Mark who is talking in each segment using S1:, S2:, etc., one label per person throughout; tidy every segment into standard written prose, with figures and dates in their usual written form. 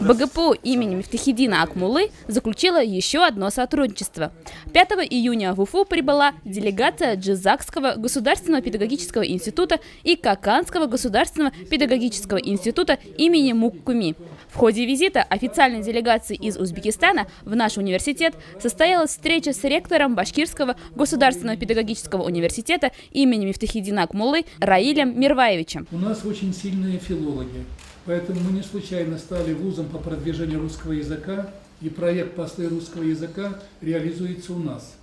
S1: БГПУ имени Мифтахиддина Акмуллы заключила еще одно сотрудничество. 5 июня в Уфу прибыла делегация Джизакского государственного педагогического института и Каканского государственного педагогического института имени Муккуми. В ходе визита официальной делегации из Узбекистана в наш университет состоялась встреча с ректором Башкирского государственного педагогического университета имени Мифтахиддина Акмуллы Раилем Мирваевичем.
S2: У нас очень сильные филологи. Поэтому мы не случайно стали вузом по продвижению русского языка, и проект «Послы русского языка» реализуется у нас.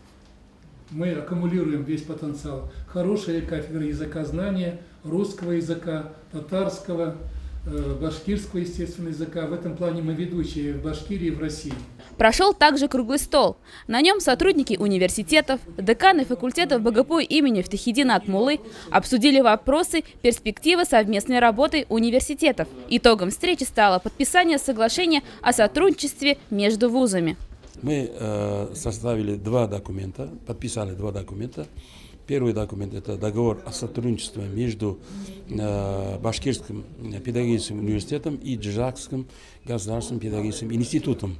S2: Мы аккумулируем весь потенциал. Хорошие кафедры языкознания, русского языка, татарского, башкирского, естественно, языка. В этом плане мы ведущие в Башкирии и в России.
S1: Прошел также круглый стол. На нем сотрудники университетов, деканы факультетов БГПУ имени Мифтахиддина Акмуллы обсудили вопросы перспективы совместной работы университетов. Итогом встречи стало подписание соглашения о сотрудничестве между вузами.
S3: Мы составили подписали два документа. Первый документ – это договор о сотрудничестве между Башкирским педагогическим университетом и Джизакским государственным педагогическим институтом.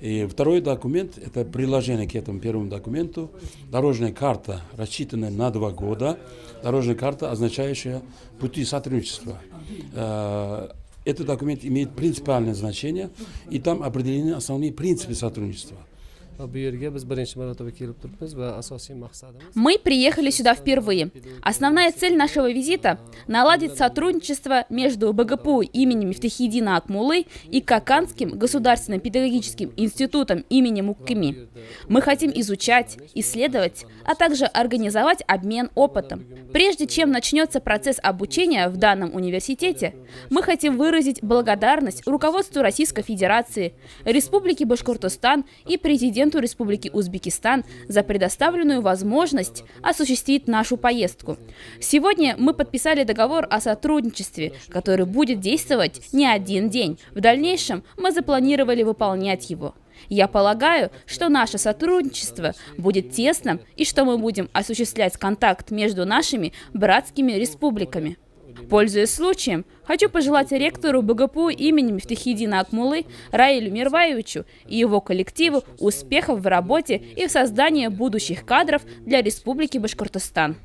S3: И второй документ – это приложение к этому первому документу. Дорожная карта, рассчитанная на 2 года. Дорожная карта, означающая пути сотрудничества. Этот документ имеет принципиальное значение, и там определены основные принципы сотрудничества.
S1: Мы приехали сюда впервые. Основная цель нашего визита – наладить сотрудничество между БГПУ имени Мифтахиддина Акмуллы и Каканским государственным педагогическим институтом имени Муккуми. Мы хотим изучать, исследовать, а также организовать обмен опытом. Прежде чем начнется процесс обучения в данном университете, мы хотим выразить благодарность руководству Российской Федерации, Республики Башкортостан и президенту Республики Узбекистан за предоставленную возможность осуществить нашу поездку. Сегодня мы подписали договор о сотрудничестве, который будет действовать не один день. В дальнейшем мы запланировали выполнять его. Я полагаю, что наше сотрудничество будет тесным и что мы будем осуществлять контакт между нашими братскими республиками. Пользуясь случаем, хочу пожелать ректору БГПУ имени Мифтахиддина Акмуллы Раилю Мирваевичу и его коллективу успехов в работе и в создании будущих кадров для Республики Башкортостан.